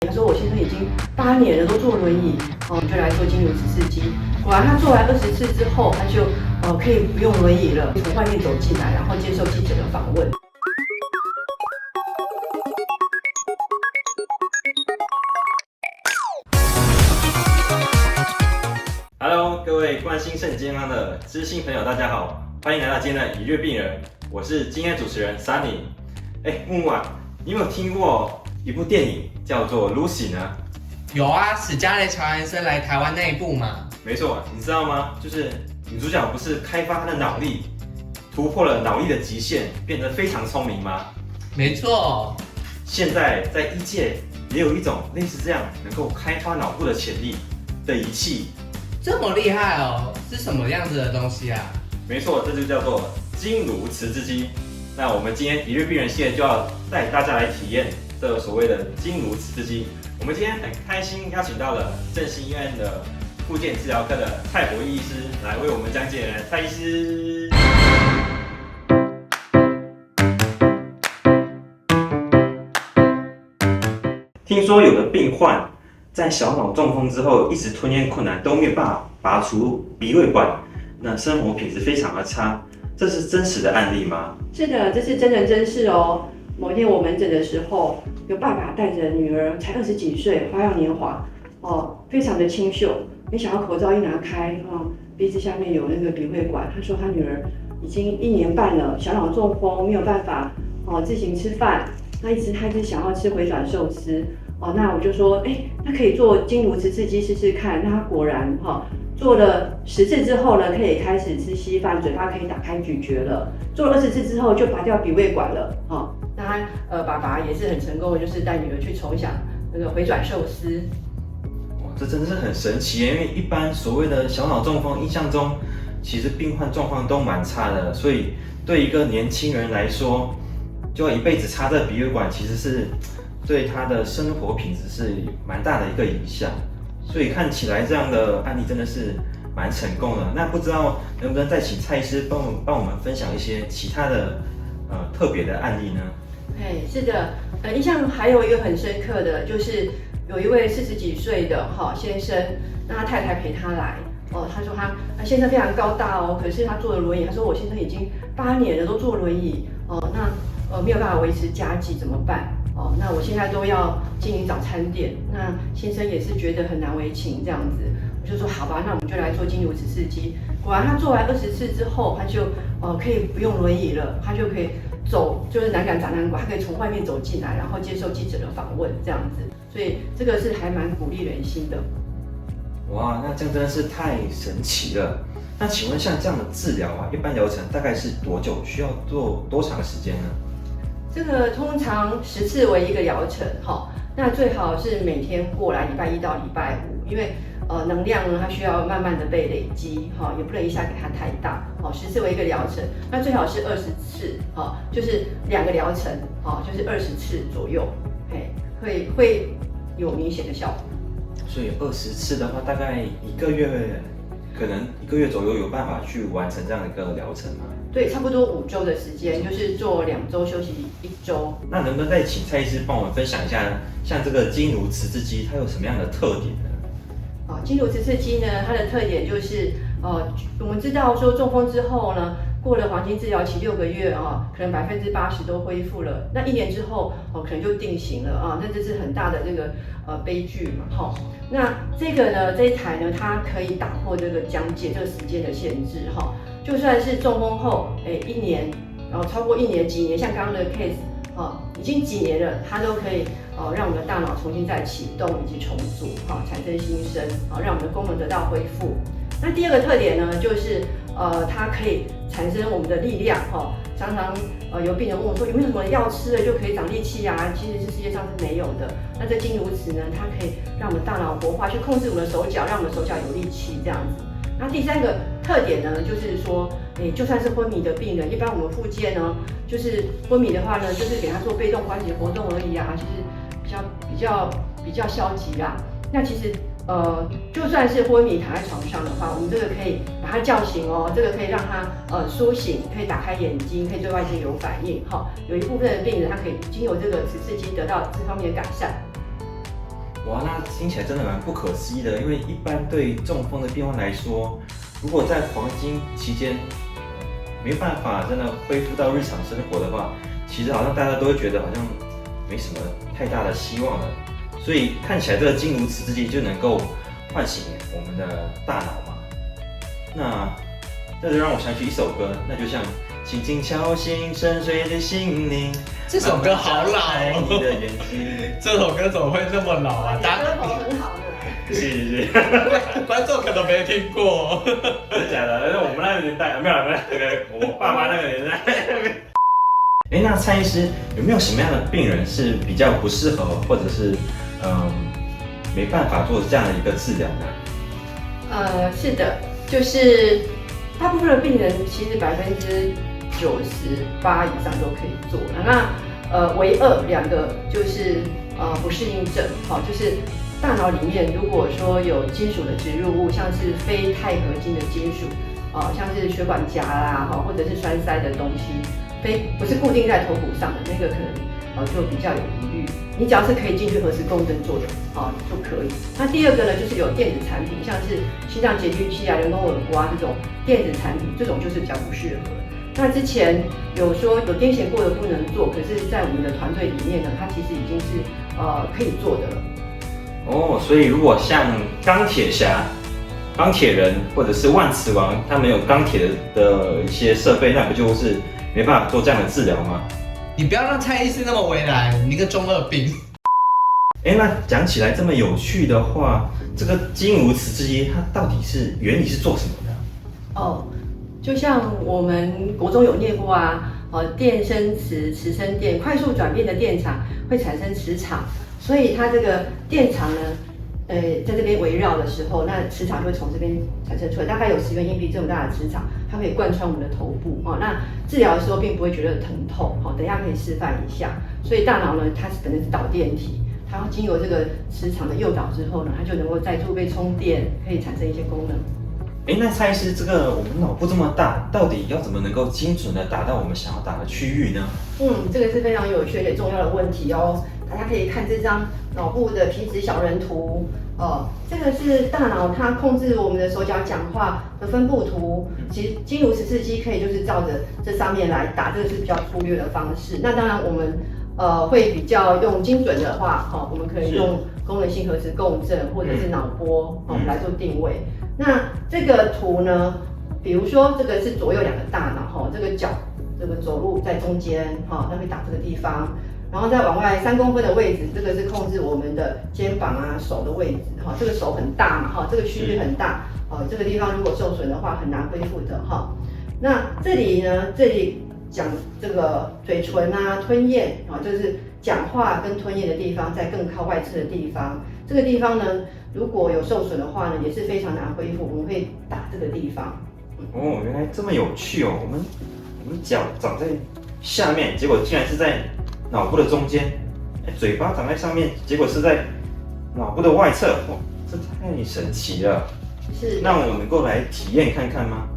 他说我先生已经8年了，都坐轮椅，就来做经颅磁刺激。果然他做完20次之后，他就可以不用轮椅了，从外面走进来，然后接受记者的访问。Hello， 各位关心身体健康的知心朋友，大家好，欢迎来到今天的愉悦病人，我是今天的主持人 Sunny。木木啊，你有没有听过一部电影叫做 Lucy 呢？有啊，史嘉蕾·乔安森来台湾那一部嘛。没错，你知道吗？就是女主角不是开发她的脑力，突破了脑力的极限，变得非常聪明吗？没错。现在在医界也有一种类似这样能够开发脑部的潜力的仪器。这么厉害哦，是什么样子的东西啊？没错，这就叫做经颅磁刺激。那我们今天愉悦病人系列就要带大家来体验这所谓的经颅磁刺激。我们今天很开心邀请到了振兴医院的复健治疗科的蔡博义医师来为我们讲解。蔡医师，听说有的病患在小脑中风之后，一直吞咽困难，都没有办法拔除鼻胃管，那生活品质非常的差，这是真实的案例吗？是的，这是真人真事哦。某天我门诊的时候，有爸爸带着女儿，才20几岁，花样年华，非常的清秀。没想到口罩一拿开，鼻子下面有那个鼻胃管。他说他女儿已经1年半了，小脑中风，没有办法自行吃饭，他一直想要吃回转寿司。那我就说，那可以做经颅磁刺激试试看。那他果然做了10次之后呢，可以开始吃稀饭，嘴巴可以打开咀嚼了。做了20次之后，就拔掉鼻胃管了。那他爸爸也是很成功的，就是带女儿去重享那个回转寿司。哇，这真的是很神奇耶！因为一般所谓的小脑中风，印象中其实病患状况都蛮差的，所以对一个年轻人来说，就要一辈子插这鼻胃管，其实是对他的生活品质是蛮大的一个影响。所以看起来这样的案例真的是蛮成功的。那不知道能不能再请蔡医师帮我们分享一些其他的特别的案例呢？是的，印象还有一个很深刻的，就是有一位40几岁的先生，那他太太陪他来，他说他先生非常高大哦，可是他坐了轮椅，他说我先生已经8年了，都坐轮椅，那没有办法维持家计怎么办？那我现在都要经营早餐店，那先生也是觉得很难为情这样子，我就说好吧，那我们就来做经颅磁刺激。果然他做完20次之后，他就可以不用轮椅了，他就可以走，就是南港展览馆，他可以从外面走进来，然后接受记者的访问这样子，所以这个是还蛮鼓励人心的。哇，那这样真的是太神奇了。那请问像这样的治疗啊，一般疗程大概是多久？需要做多长时间呢？这个通常10次为一个疗程，那最好是每天过来，礼拜1到礼拜5，因为能量呢它需要慢慢的被累积，也不能一下给它太大，10次为一个疗程，那最好是20次，就是2个疗程，就是20次左右，会有明显的效果。所以20次的话，大概可能1个月左右有办法去完成这样的一个疗程吗？对，差不多5周的时间，就是做2周休息1周。那能不能再请蔡医师帮我们分享一下，像这个经颅磁刺激它有什么样的特点呢？经颅磁刺激呢，它的特点就是，我们知道说中风之后呢，过了黄金治疗期6个月可能80%都恢复了。那1年之后可能就定型了那这是很大的这个悲剧嘛那这个呢，这一台呢，它可以打破这个讲解这个时间的限制就算是中风后1年，然后超过1年几年，像刚刚的 case 已经几年了，它都可以让我们的大脑重新再启动以及重组产生新生让我们的功能得到恢复。那第2个特点呢，就是它可以产生我们的力量常常有病人问我说有没有什么药吃了就可以长力气啊？其实是世界上是没有的。那这经颅磁呢，它可以让我们大脑活化，去控制我们的手脚，让我们的手脚有力气这样子。那第3个特点呢，就是说，就算是昏迷的病人，一般我们复健呢，就是昏迷的话呢，就是给他做被动关节活动而已啊，就是比较消极啦。那其实就算是昏迷躺在床上的话，我们这个可以把他叫醒这个可以让他苏醒，可以打开眼睛，可以对外界有反应有一部分的病人他可以经由这个磁刺激得到这方面的改善。哇，那听起来真的蛮不可思议的，因为一般对中风的病患来说，如果在黄金期间没办法真的恢复到日常生活的话，其实好像大家都会觉得好像没什么太大的希望了。所以看起来这个经颅磁刺激就能够唤醒我们的大脑嘛。那这就让我想起一首歌，那就像轻轻敲醒深睡的心灵。这首歌好老哦，你的眼哦，睛。这首歌怎么会这么老啊？你歌喉很好呢。谢谢。观众可能没听过，真的假的？那是我们那个年代，没有那个我爸妈那个年代。哎，那蔡医师有没有什么样的病人是比较不适合，或者是没办法做这样的一个治疗呢？是的，就是大部分的病人其实98%以上都可以做的。那唯二2个就是不适应症，好，就是大脑里面如果说有金属的植入物，像是非钛合金的金属，像是血管夹啦，或者是栓塞的东西，不是固定在头骨上的那个，可能就比较有疑虑。你只要是可以进去核磁共振做的，就可以。那第2个呢，就是有电子产品，像是心脏节律器啊、人工耳刮这种电子产品，这种就是比较不适合。那之前有说有癫痫过的不能做，可是在我们的团队里面呢，它其实已经是可以做的了。哦，所以如果像钢铁侠、钢铁人或者是万磁王，他们有钢铁的一些设备，那不就是没办法做这样的治疗吗？你不要让蔡医师那么为难，你个中二病。哎，那讲起来这么有趣的话，这个经颅磁刺激它到底原理是做什么的？就像我们国中有念过啊，电生磁，磁生电，快速转变的电场会产生磁场，所以它这个电场呢，在这边围绕的时候，那磁场就会从这边产生出来，大概有10元硬币这么大的磁场，它可以贯穿我们的头部那治疗的时候并不会觉得疼痛等一下可以示范一下。所以大脑呢，它本身是导电体，它经由这个磁场的诱导之后呢，它就能够再度被充电，可以产生一些功能。那蔡医师，这个我们脑部这么大，到底要怎么能够精准的打到我们想要打的区域呢？这个是非常有趣且重要的问题哦。大家可以看这张脑部的皮质小人图，这个是大脑它控制我们的手脚讲话的分布图。其实经颅磁刺激可以就是照着这上面来打，这个是比较粗略的方式。那当然我们会比较用精准的话，我们可以用功能性核磁共振或者是脑波来做定位。那这个图呢，比如说这个是左右2个大脑，这个脚这个走路在中间，它会打这个地方，然后再往外3公分的位置，这个是控制我们的肩膀啊、手的位置，这个手很大嘛，这个区域很大，这个地方如果受损的话很难恢复的那这里呢，这里讲这个嘴唇啊、吞咽就是讲话跟吞咽的地方，在更靠外侧的地方，这个地方呢，如果有受损的话呢，也是非常难恢复，我们会打这个地方。原来这么有趣哦！我们脚长在下面，结果竟然是在脑部的中间；嘴巴长在上面，结果是在脑部的外侧。哇，这太神奇了！是。那我能够来体验看看吗？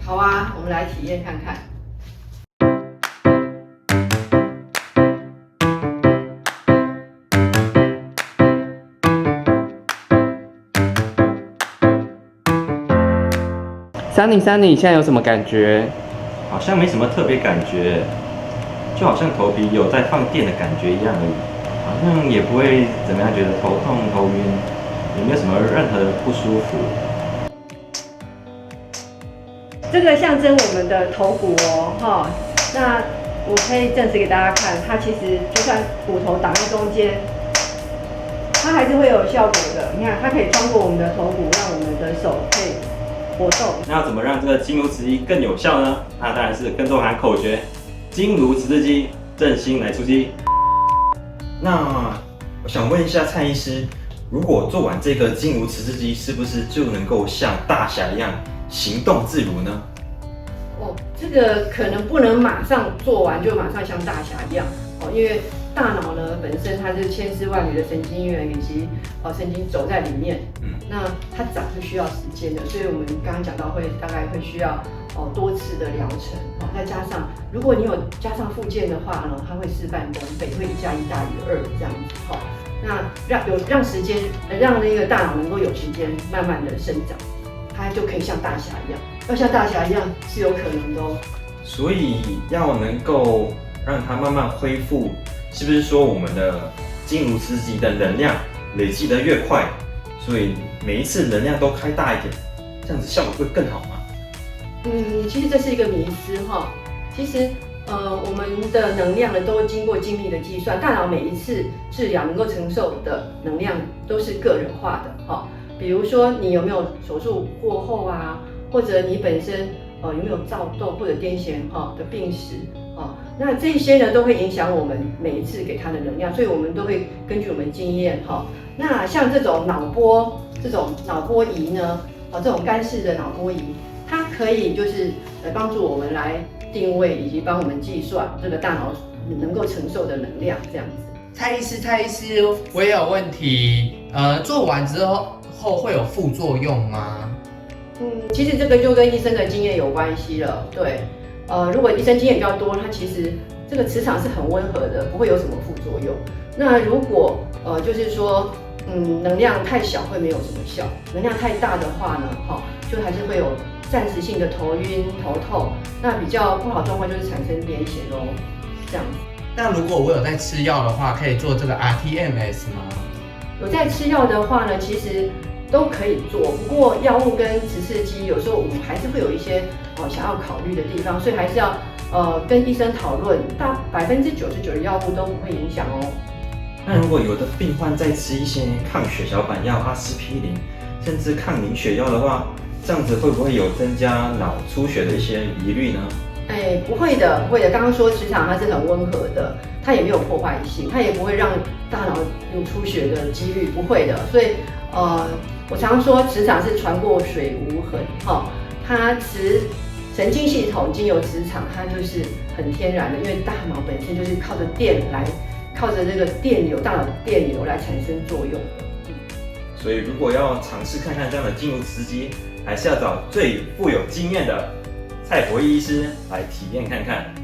好啊，我们来体验看看。Sunny， 你现在有什么感觉？好像没什么特别感觉，就好像头皮有在放电的感觉一样而已，好像也不会怎么样，觉得头痛、头晕，也没有什么任何的不舒服。这个象征我们的头骨那我可以证实给大家看，它其实就算骨头挡在中间，它还是会有效果的。你看，它可以穿过我们的头骨，让我们的手可以活动。那要怎么让这个经颅磁激更有效呢？那当然是跟着喊口诀：经颅磁刺激，正心来出击。那我想问一下蔡医师，如果做完这个经颅磁刺激，是不是就能够像大侠一样行动自如呢？这个可能不能马上做完就马上像大侠一样因为大脑呢本身它是千丝万缕的神经元以及神经轴在里面，那它长是需要时间的，所以我们刚刚讲到大概会需要多次的疗程再加上如果你有加上复健的话呢，它会事半功倍，会1+1大于2这样子那让时间让那个大脑能够有时间慢慢的生长，它就可以像大侠一样，要像大侠一样是有可能的哦。所以要能够让它慢慢恢复，是不是说我们的经颅磁极的能量累积得越快，所以每一次能量都开大一点，这样子效果会更好吗？其实这是一个迷思哈。其实我们的能量呢都经过精密的计算，大脑每一次治疗能够承受的能量都是个人化的哈。比如说你有没有手术过后啊，或者你本身有没有躁动或者癫痫的病史啊，那这些呢都会影响我们每一次给它的能量，所以我们都会根据我们经验哈。那像这种脑波仪呢，这种干式的脑波仪，它可以就是帮助我们来定位以及帮我们计算这个大脑能够承受的能量，这样子。蔡医师，我也有问题，做完之后会有副作用吗？其实这个就跟医生的经验有关系了。对，如果医生经验比较多，他其实这个磁场是很温和的，不会有什么副作用。那如果就是说，能量太小会没有什么效，能量太大的话呢，就还是会有暂时性的头晕、头痛。那比较不好的状况就是产生癫痫咯，这样子。那如果我有在吃药的话，可以做这个 RTMS 吗？有在吃药的话呢，其实都可以做，不过药物跟磁刺激有时候我们还是会有一些想要考虑的地方，所以还是要跟医生讨论。大99%的药物都不会影响哦。那如果有的病患在吃一些抗血小板药、阿司匹林，甚至抗凝血药的话，这样子会不会有增加脑出血的一些疑虑呢？不会的，不会的。刚刚说磁场它是很温和的，它也没有破坏性，它也不会让大脑有出血的几率，不会的。所以我常说磁场是船过水无痕，它神经系统经由磁场，它就是很天然的，因为大脑本身就是靠着这个电流，大脑电流来产生作用。所以如果要尝试看看这样的经颅磁激，还是要找最富有经验的蔡博医师来体验看看。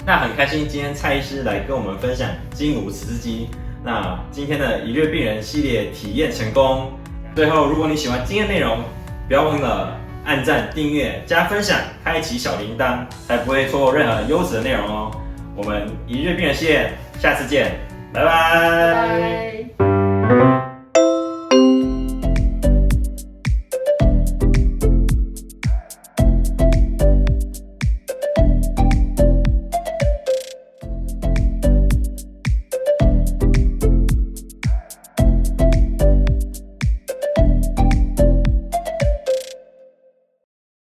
那很开心今天蔡医师来跟我们分享经颅磁激。那今天的一日病人系列体验成功。最后，如果你喜欢今天内容，不要忘了按赞、订阅、加分享，开启小铃铛，才不会错过任何优质的内容哦。我们一日病人系列下次见，拜拜。拜拜。